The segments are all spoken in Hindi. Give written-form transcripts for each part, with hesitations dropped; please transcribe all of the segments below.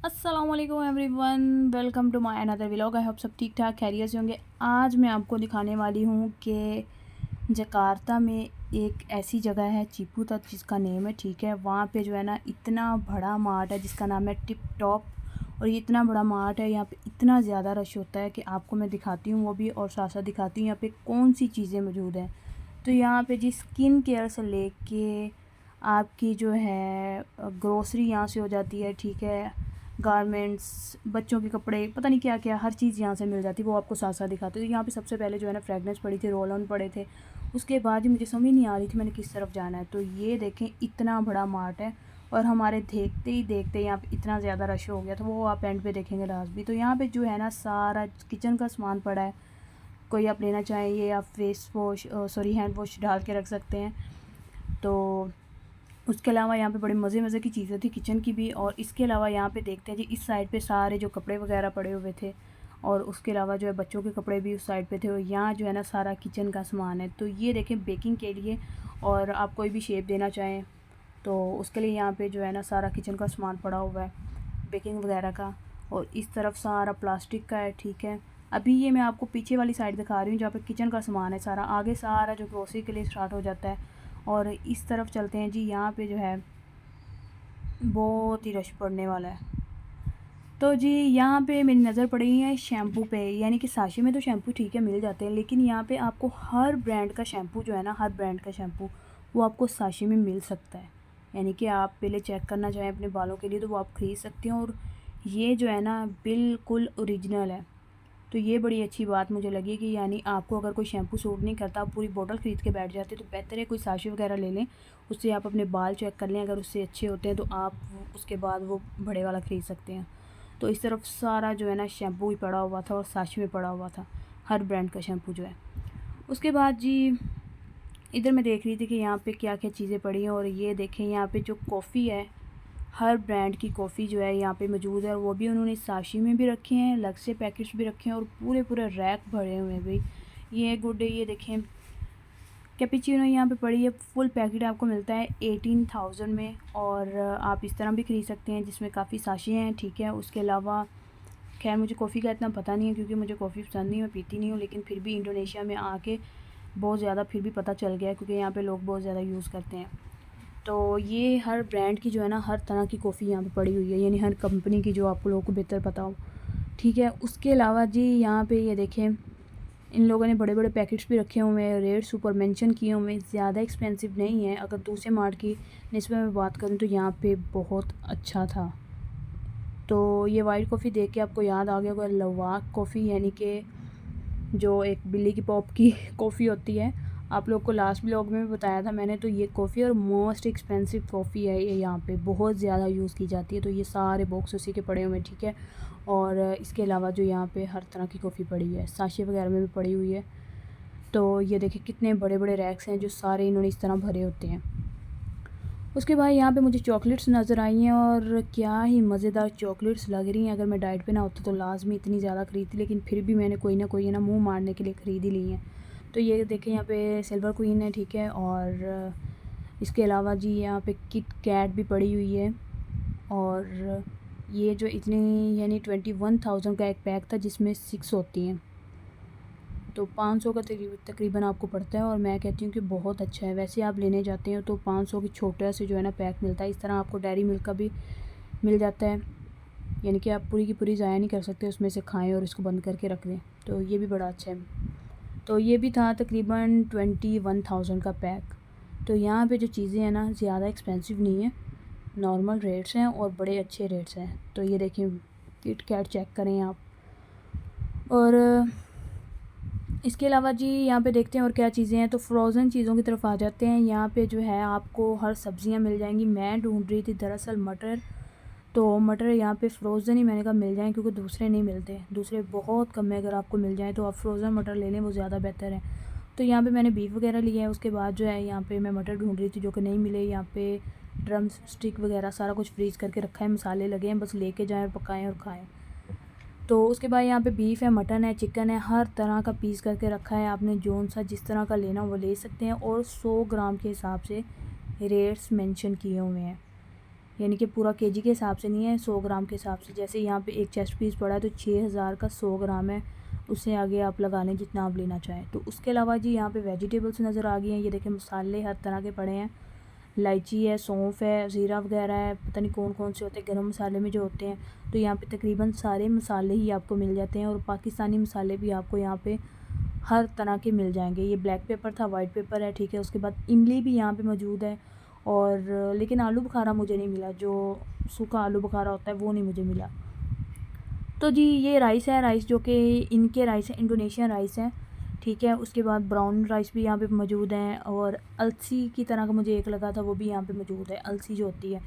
अस्सलाम वालेकुम everyone, welcome to my another vlog. I hope सब ठीक ठाक खैरियत से होंगे। आज मैं आपको दिखाने वाली हूँ कि जकार्ता में एक ऐसी जगह है चिपुता जिसका नेम है, ठीक है। वहाँ पे जो है ना इतना बड़ा मार्ट है जिसका नाम है टिप टॉप। और ये इतना बड़ा मार्ट है, यहाँ पे इतना ज़्यादा रश होता है कि आपको मैं दिखाती हूँ वो भी, और साथ साथ दिखाती हूँ यहाँ पे कौन सी चीज़ें मौजूद हैं। तो यहाँ पे जी स्किन केयर से लेके आपकी जो है ग्रोसरी यहाँ से हो जाती है, ठीक है। गारमेंट्स, बच्चों के कपड़े, पता नहीं क्या क्या, हर चीज़ यहाँ से मिल जाती है। वो आपको साथ साथ दिखाते। तो यहाँ पे सबसे पहले जो है ना फ्रेगनेंस पड़ी थी, रोल ऑन पड़े थे। उसके बाद ही मुझे समझ नहीं आ रही थी मैंने किस तरफ जाना है। तो ये देखें इतना बड़ा मार्ट है, और हमारे देखते ही देखते यहाँ पे इतना ज़्यादा रश हो गया। तो वो आप एंड पे देखेंगे लास्ट भी। तो यहाँ पे जो है ना सारा किचन का सामान पड़ा है। कोई आप लेना चाहें ये आप फेस वॉश हैंड वॉश डाल के रख सकते हैं। तो उसके अलावा यहाँ पे बड़े मज़े मज़े की चीज़ें थी किचन की भी। और इसके अलावा यहाँ पे देखते हैं जी इस साइड पे सारे जो कपड़े वगैरह पड़े हुए थे, और उसके अलावा जो है बच्चों के कपड़े भी उस साइड पे थे। और यहाँ जो है ना सारा किचन का सामान है। तो ये देखें बेकिंग के लिए, और आप कोई भी शेप देना चाहें तो उसके लिए यहाँ पे जो है ना सारा किचन का सामान पड़ा हुआ है बेकिंग वगैरह का। और इस तरफ सारा प्लास्टिक का है, ठीक है। अभी ये मैं आपको पीछे वाली साइड दिखा रही हूँ जहाँ पे किचन का सामान है सारा। आगे सारा जो ग्रोसरी के लिए स्टार्ट हो जाता है। और इस तरफ चलते हैं जी, यहाँ पे जो है बहुत ही रश पड़ने वाला है। तो जी यहाँ पे मेरी नज़र पड़ी है शैम्पू पे, यानी कि साशे में तो शैम्पू ठीक है मिल जाते हैं, लेकिन यहाँ पे आपको हर ब्रांड का शैम्पू जो है ना, हर ब्रांड का शैम्पू वो आपको साशे में मिल सकता है। यानी कि आप पहले चेक करना चाहें अपने बालों के लिए तो वो आप ख़रीद सकते हैं। और ये जो है ना बिल्कुल ओरिजिनल है। तो ये बड़ी अच्छी बात मुझे लगी कि यानी आपको अगर कोई शैम्पू सूट नहीं करता, आप पूरी बोतल ख़रीद के बैठ जाते, तो बेहतर है कोई साशे वगैरह ले लें। उससे आप अपने बाल चेक कर लें, अगर उससे अच्छे होते हैं तो आप उसके बाद वो बड़े वाला ख़रीद सकते हैं। तो इस तरफ सारा जो है ना शैम्पू ही पड़ा हुआ था, और साशे में पड़ा हुआ था हर ब्रांड का शैम्पू जो है। उसके बाद जी इधर मैं देख रही थी कि यहाँ पे क्या क्या चीज़ें पड़ी हैं। और ये देखें यहाँ पे जो कॉफ़ी है, हर ब्रांड की कॉफ़ी जो है यहाँ पे मौजूद है। और वो भी उन्होंने साशी में भी रखे हैं, अलग से पैकेट्स भी रखे हैं, और पूरे पूरे रैक भरे हुए हैं भाई। ये गुड है। ये देखें कैपेचिनो यहाँ पे पड़ी है, फुल पैकेट आपको मिलता है 18,000 में। और आप इस तरह भी ख़रीद सकते हैं जिसमें काफ़ी साशे हैं, ठीक है। उसके अलावा खैर मुझे कॉफ़ी का इतना पता नहीं है क्योंकि मुझे कॉफ़ी पसंद नहीं, मैं पीती नहीं हूँ, लेकिन फिर भी इंडोनेशिया में आके बहुत ज़्यादा फिर भी पता चल गया है क्योंकि यहाँ पे लोग बहुत ज़्यादा यूज़ करते हैं। तो ये हर ब्रांड की जो है ना हर तरह की कॉफ़ी यहाँ पे पड़ी हुई है, यानी हर कंपनी की जो आप लोगों को बेहतर पता हो, ठीक है। उसके अलावा जी यहाँ पे ये देखें इन लोगों ने बड़े बड़े पैकेट्स भी रखे हुए हैं, रेट्स ऊपर मेंशन किए हुए हैं, ज़्यादा एक्सपेंसिव नहीं है। अगर दूसरे मार्ट की निस्बत में बात करूँ तो यहाँ पे बहुत अच्छा था। तो ये वाइट कॉफ़ी देख के आपको याद आ गया होगा लवाक कॉफ़ी, यानी कि जो एक बिल्ली की पॉप की कॉफ़ी होती है। आप लोग को लास्ट व्लॉग में भी बताया था मैंने। तो ये कॉफ़ी और मोस्ट एक्सपेंसिव कॉफ़ी है, ये यहाँ पे बहुत ज़्यादा यूज़ की जाती है। तो ये सारे बॉक्स उसी के पड़े हुए हैं, ठीक है। और इसके अलावा जो यहाँ पे हर तरह की कॉफ़ी पड़ी है, साशे वगैरह में भी पड़ी हुई है। तो ये देखिए कितने बड़े बड़े रैक्स हैं जो सारे इन्होंने इस तरह भरे होते हैं। उसके बाद यहाँ पे मुझे चॉकलेट्स नज़र आई हैं, और क्या ही मज़ेदार चॉकलेट्स लग रही हैं। अगर मैं डाइट पे ना होता तो लाजमी इतनी ज़्यादा ख़रीदती, लेकिन फिर भी मैंने कोई ना कोई ना मुंह मारने के लिए ख़रीद ही ली हैं। तो ये देखें यहाँ पे सिल्वर क्वीन है, ठीक है। और इसके अलावा जी यहाँ पे किट कैट भी पड़ी हुई है। और ये जो इतनी यानी 21,000 का एक पैक था जिसमें 6 होती हैं, तो 500 का तकरीबन आपको पड़ता है। और मैं कहती हूँ कि बहुत अच्छा है। वैसे आप लेने जाते हैं तो 500 की छोटा से जो है ना पैक मिलता है। इस तरह आपको डेयरी मिल्क का भी मिल जाता है, यानी कि आप पूरी की पूरी ज़ाया नहीं कर सकते, उसमें से खाएं और इसको बंद करके रख दें। तो ये भी बड़ा अच्छा है। तो ये भी था तकरीबन 21,000 का पैक। तो यहाँ पे जो चीज़ें हैं ना ज़्यादा एक्सपेंसिव नहीं है, नॉर्मल रेट्स हैं और बड़े अच्छे रेट्स हैं। तो ये देखिए किट कैट चेक करें आप। और इसके अलावा जी यहाँ पे देखते हैं और क्या चीज़ें हैं। तो फ्रोज़न चीज़ों की तरफ आ जाते हैं। यहाँ पे जो है आपको हर सब्ज़ियाँ मिल जाएंगी। मैं ढूंढ रही थी दरअसल मटर, तो मटर यहाँ पे फ्रोज़न ही मैंने कहा मिल जाएँ क्योंकि दूसरे नहीं मिलते, दूसरे बहुत कम है। अगर आपको मिल जाए तो आप फ्रोज़न मटर ले लें, वो ज़्यादा बेहतर है। तो यहाँ पे मैंने बीफ वगैरह लिया है। उसके बाद जो है यहाँ पे मैं मटर ढूंढ रही थी जो कि नहीं मिले। यहाँ पे ड्रम स्टिक वगैरह सारा कुछ फ्रीज़ करके रखा है, मसाले लगे हैं, बस लेके जाएँ और पकाएँ और खाएँ। तो उसके बाद यहाँ पे बीफ है, मटन है, चिकन है, हर तरह का पीस करके रखा है। आपने जोन सा जिस तरह का लेना वो ले सकते हैं। और 100 ग्राम के हिसाब से रेट्स मेंशन किए हुए हैं। यानी कि पूरा केजी के हिसाब से नहीं है, 100 ग्राम के हिसाब से। जैसे यहाँ पे एक चेस्ट पीस पड़ा है तो 6000 का 100 ग्राम है, उससे आगे आप लगा लें जितना आप लेना चाहें। तो उसके अलावा जी यहाँ पे वेजिटेबल्स नज़र आ गई हैं। ये देखें मसाले हर तरह के पड़े हैं, इलायची है, सौंफ है, ज़ीरा वगैरह है, पता नहीं कौन कौन से होते हैं गरम मसाले में जो होते हैं। तो यहाँ पे तकरीबन सारे मसाले ही आपको मिल जाते हैं और पाकिस्तानी मसाले भी आपको यहाँ पे हर तरह के मिल जाएंगे। ये ब्लैक पेपर था, वाइट पेपर है, ठीक है। उसके बाद इमली भी यहाँ पे मौजूद है और लेकिन आलू बुखारा मुझे नहीं मिला, जो सूखा आलू बुखारा होता है वो नहीं मुझे मिला। तो जी ये राइस है, राइस जो कि इनके राइस है, इंडोनेशियन राइस है, ठीक है। उसके बाद ब्राउन राइस भी यहाँ पे मौजूद हैं और अलसी की तरह का मुझे एक लगा था, वो भी यहाँ पे मौजूद है, अलसी जो होती है।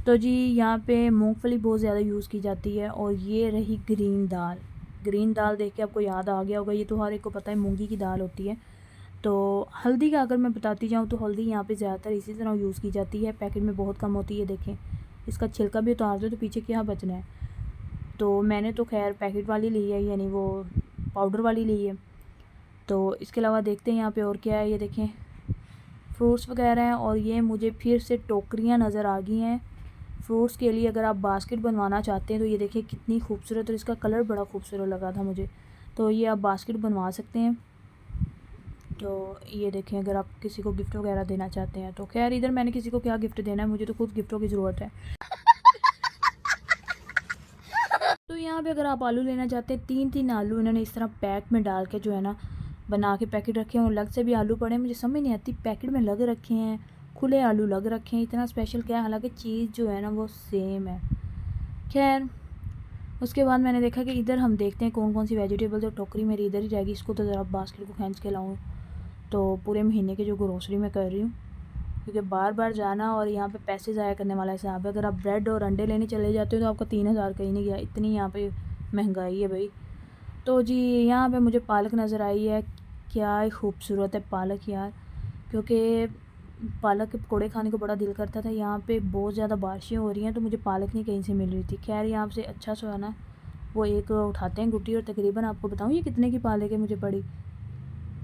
तो जी यहाँ पे मूंगफली बहुत ज़्यादा यूज़ की जाती है। और ये रही ग्रीन दाल। ग्रीन दाल देख के आपको याद आ गया होगा, ये तो हर एक को पता है मूंगी की दाल होती है। तो हल्दी का अगर मैं बताती जाऊँ तो हल्दी यहाँ पे ज़्यादातर इसी तरह यूज़ की जाती है, पैकेट में बहुत कम होती है। देखें इसका छिलका भी उतार दो तो पीछे क्या बचना है। तो मैंने तो खैर पैकेट वाली ली है, यानी वो पाउडर वाली ली है। तो इसके अलावा देखते हैं यहाँ पे और क्या है। ये देखें फ्रूट्स वगैरह हैं और ये मुझे फिर से टोकरियाँ नज़र आ गई हैं फ्रूट्स के लिए। अगर आप बास्केट बनवाना चाहते हैं तो ये देखिए कितनी खूबसूरत, और इसका कलर बड़ा खूबसूरत लगा था मुझे, तो ये आप बास्केट बनवा सकते हैं। तो ये देखें अगर आप किसी को गिफ्ट वगैरह देना चाहते हैं तो खैर इधर मैंने किसी को क्या गिफ्ट देना है, मुझे तो खुद गिफ्टों की ज़रूरत है। तो यहाँ पे अगर आप आलू लेना चाहते हैं, 3-3 आलू इन्होंने इस तरह पैक में डाल के जो है ना बना के पैकेट रखे हैं। और अलग से भी आलू पड़े हैं, मुझे समझ नहीं आती, पैकेट में लग रखे हैं, खुले आलू लग रखे हैं, इतना स्पेशल क्या है, हालांकि चीज़ जो है ना वो सेम है। खैर उसके बाद मैंने देखा कि इधर हम देखते हैं कौन कौन सी वेजिटेबल, जो टोकरी मेरी इधर ही जाएगी, इसको तो ज़रा बास्केट को खींच के लाऊँ। तो पूरे महीने के जो ग्रोसरी मैं कर रही हूँ, क्योंकि बार बार जाना और यहाँ पे पैसे ज़ाया करने वाला हिसाब है। अगर आप ब्रेड और अंडे लेने चले जाते हो तो आपका 3000 कहीं नहीं गया, इतनी यहाँ पे महंगाई है भाई। तो जी यहाँ पे मुझे पालक नज़र आई है, क्या खूबसूरत है पालक यार, क्योंकि पालक के पकौड़े खाने को बड़ा दिल करता था। यहाँ पे बहुत ज़्यादा बारिशें हो रही हैं तो मुझे पालक नहीं कहीं से मिल रही थी। खैर यहाँ से अच्छा सा है ना वो एक उठाते हैं गुट्टी, और तकरीबन आपको बताऊँ ये कितने की पालक है मुझे पड़ी,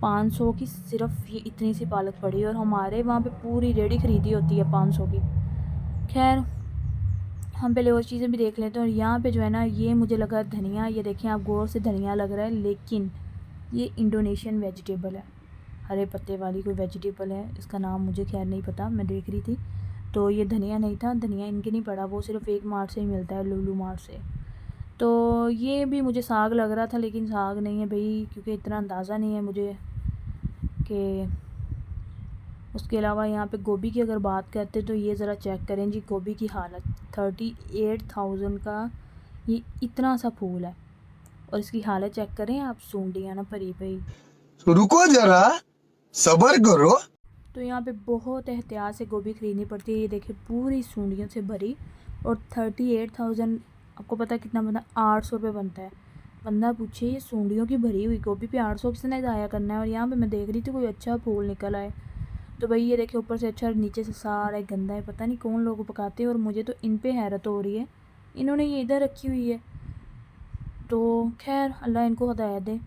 500 की सिर्फ ये इतनी सी पालक पड़ी। और हमारे वहाँ पे पूरी रेडी ख़रीदी होती है 500 की। खैर हम पहले और चीज़ें भी देख लेते हैं। और यहाँ पे जो है ना ये मुझे लगा धनिया, ये देखें आप गौर से धनिया लग रहा है, लेकिन ये इंडोनेशियन वेजिटेबल है, हरे पत्ते वाली कोई वेजिटेबल है, इसका नाम मुझे खैर नहीं पता, मैं देख रही थी। तो ये धनिया नहीं था, धनिया इनके नहीं पड़ा, वो सिर्फ एक मार्ट से ही मिलता है, लुलू मार्ट से। तो ये भी मुझे साग लग रहा था, लेकिन साग नहीं है भाई, क्योंकि इतना अंदाज़ा नहीं है मुझे कि। उसके अलावा यहाँ पे गोभी की अगर बात करते तो ये ज़रा चेक करें जी गोभी की हालत, 38,000 का ये इतना सा फूल है और इसकी हालत चेक करें आप, सूंडियाँ ना भरी पई। तो रुको जरा, सबर करो। तो यहाँ पे बहुत एहतियात से गोभी ख़रीदनी पड़ती है। ये देखिए पूरी सूंडियों से भरी, और 38,000 आपको पता है कितना बनता है, 800 रुपये बनता है। बंदा पूछे ये सूंडियों की भरी हुई गोभी पे 800 किसने ज़ाया करना है। और यहाँ पे मैं देख रही थी कोई अच्छा फूल निकल आए, तो भाई ये देखिए ऊपर से अच्छा नीचे से सारा गंदा है, पता नहीं कौन लोग पकाते हैं। और मुझे तो इन पे हैरत हो रही है, इन्होंने ये इधर रखी हुई है। तो खैर अल्लाह इनको हिदायत दे।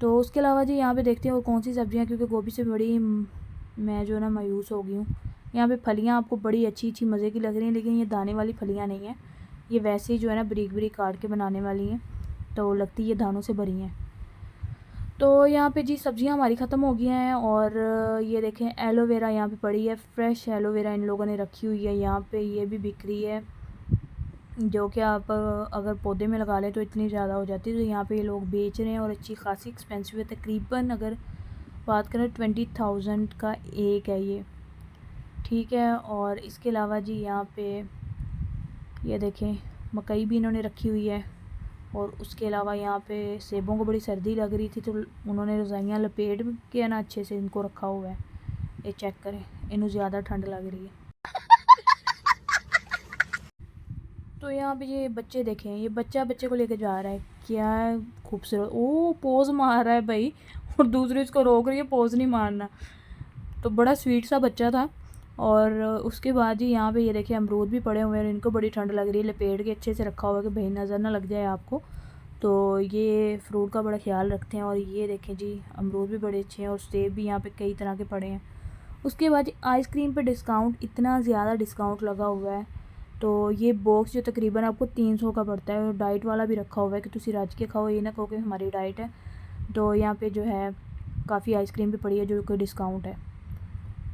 तो उसके अलावा जी यहाँ पे देखते हैं और कौन सी सब्ज़ियाँ, क्योंकि गोभी से बड़ी मैं जो है ना मायूस हो गई हूँ। यहाँ पे फलियाँ आपको बड़ी अच्छी अच्छी मज़े की लग रही हैं, लेकिन ये दाने वाली फलियाँ नहीं हैं, ये वैसे ही जो है ना बारीक बारीक काट के बनाने वाली हैं, तो लगती ये दानों से भरी हैं। तो यहाँ पे जी सब्ज़ियाँ हमारी ख़त्म हो गई हैं। और ये देखें एलोवेरा यहाँ पे पड़ी है, फ्रेश एलोवेरा इन लोगों ने रखी हुई है यहाँ पे, ये भी बिक रही है, जो कि आप अगर पौधे में लगा लें तो इतनी ज़्यादा हो जाती है। तो यहाँ पे ये लोग बेच रहे हैं और अच्छी खासी एक्सपेंसिव है, तकरीबन अगर बात करें 20,000 का एक है ये, ठीक है। और इसके अलावा जी यहाँ पे ये देखें मकई भी इन्होंने रखी हुई है। और उसके अलावा यहाँ पे सेबों को बड़ी सर्दी लग रही थी तो उन्होंने रज़ाइयाँ लपेट के ना अच्छे से इनको रखा हुआ है। ये चेक करें, इन्हें ज़्यादा ठंड लग रही है। तो यहाँ पे ये बच्चे देखें, ये बच्चा बच्चे को लेकर जा रहा है, क्या खूबसूरत, ओ पोज मार रहा है भाई, और दूसरे इसको रोक रही है पोज नहीं मारना। तो बड़ा स्वीट सा बच्चा था। और उसके बाद ही यहाँ पे ये देखें अमरूद भी पड़े हुए हैं, इनको बड़ी ठंड लग रही है, लपेट के अच्छे से रखा हुआ है कि भाई नज़र ना लग जाए आपको। तो ये फ्रूट का बड़ा ख्याल रखते हैं। और ये देखें जी अमरूद भी बड़े अच्छे हैं, और सेब भी यहाँ पे कई तरह के पड़े हैं। उसके बाद आइसक्रीम पे डिस्काउंट, इतना ज़्यादा डिस्काउंट लगा हुआ है, तो ये बॉक्स जो तकरीबन आपको 300 का पड़ता है और डाइट वाला भी रखा हुआ है कि तुसी रज के खाओ, ये ना कहो कि हमारी डाइट है। तो यहाँ पे जो है काफ़ी आइसक्रीम भी पड़ी है जो कि डिस्काउंट है,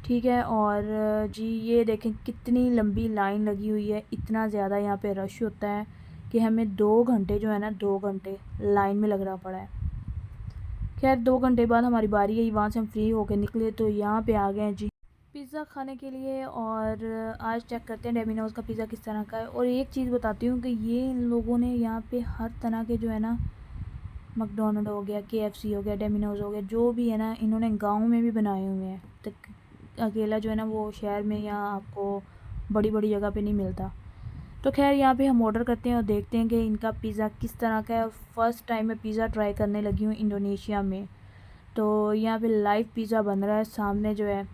ठीक है। और जी ये देखें कितनी लंबी लाइन लगी हुई है, इतना ज़्यादा यहाँ पे रश होता है कि हमें 2 घंटे जो है ना 2 घंटे लाइन में लगना पड़ा है। खैर 2 घंटे बाद हमारी बारी आई, वहाँ से हम फ्री होकर निकले तो यहाँ पे आ गए हैं जी पिज़्ज़ा खाने के लिए। और आज चेक करते हैं डोमिनोज़ का पिज़्ज़ा किस तरह का है। और एक चीज़ बताती हूँ कि ये इन लोगों ने यहाँ पे हर तरह के जो है ना, मैकडोनल्ड हो गया, KFC हो गया, डोमिनोज़ हो गया, जो भी है ना इन्होंने गांव में भी बनाए हुए हैं। तो अकेला जो है ना वो शहर में या आपको बड़ी बड़ी जगह पे नहीं मिलता। तो खैर यहाँ पे हम ऑर्डर करते हैं और देखते हैं कि इनका पिज़्ज़ा किस तरह का है। और फर्स्ट टाइम मैं पिज़्ज़ा ट्राई करने लगी हूँ इंडोनेशिया में। तो यहाँ पे लाइव पिज़्ज़ा बन रहा है, सामने जो है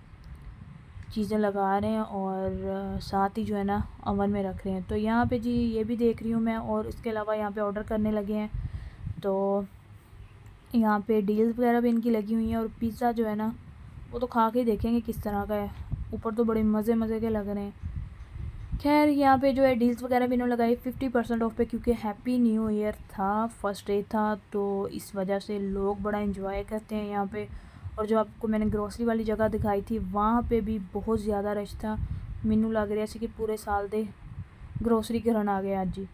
चीज़ें लगा रहे हैं और साथ ही जो है ना ओवन में रख रहे हैं। तो यहाँ पे जी ये भी देख रही हूँ मैं। और इसके अलावा यहाँ पे ऑर्डर करने लगे हैं तो यहाँ पे डील्स वगैरह भी इनकी लगी हुई हैं। और पिज़्ज़ा जो है ना वो तो खा के देखेंगे किस तरह का है, ऊपर तो बड़े मज़े मज़े के लग रहे हैं। खैर यहाँ पे जो है डील्स वगैरह भी इन्होंने लगाई 50% ऑफ पे, क्योंकि हैप्पी न्यू ईयर था, फर्स्ट डे था, तो इस वजह से लोग बड़ा इन्जॉय करते हैं यहाँ पे। और जो आपको मैंने ग्रोसरी वाली जगह दिखाई थी वहाँ पे भी बहुत ज़्यादा रश था। मैनू लग रहा है कि पूरे साल दे ग्रोसरी करन आ गए आज जी।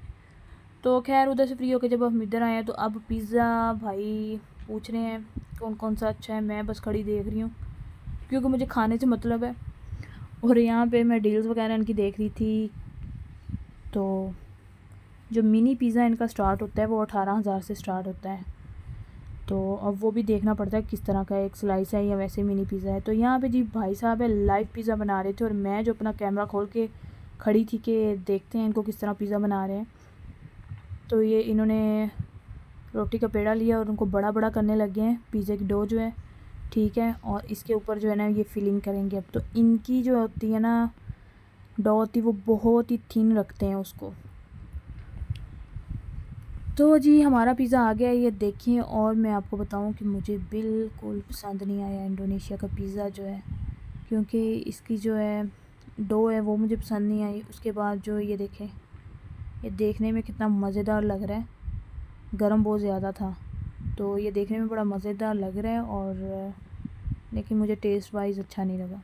तो खैर उधर से फ्री होकर जब हम इधर आए हैं तो अब पिज़्ज़ा भाई पूछ रहे हैं कौन कौन सा अच्छा है। मैं बस खड़ी देख रही हूँ क्योंकि मुझे खाने से मतलब है। और यहाँ पे मैं डील्स वगैरह इनकी देख रही थी। तो जो मिनी पिज़्ज़ा इनका स्टार्ट होता है वो 18,000 से स्टार्ट होता है। तो अब वो भी देखना पड़ता है किस तरह का एक स्लाइस है या वैसे मिनी पिज़्ज़ा है। तो यहाँ पे जी भाई साहब है लाइव पिज़्ज़ा बना रहे थे और मैं जो अपना कैमरा खोल के खड़ी थी कि देखते हैं इनको किस तरह पिज़्ज़ा बना रहे हैं। तो ये इन्होंने रोटी का पेड़ा लिया और उनको बड़ा बड़ा करने लगे हैं पिज़्ज़ा की डो जो है, ठीक है। और इसके ऊपर जो है ना ये फिलिंग करेंगे अब। तो इनकी जो होती है ना डो होती है वो बहुत ही थिन रखते हैं उसको। तो जी हमारा पिज़्ज़ा आ गया ये देखिए। और मैं आपको बताऊं कि मुझे बिल्कुल पसंद नहीं आया इंडोनेशिया का पिज़्ज़ा जो है, क्योंकि इसकी जो है डो है वो मुझे पसंद नहीं आई। उसके बाद जो ये देखें, ये देखने में कितना मज़ेदार लग रहा है, गरम बहुत ज़्यादा था तो ये देखने में बड़ा मज़ेदार लग रहा है। और लेकिन मुझे टेस्ट वाइज अच्छा नहीं लगा।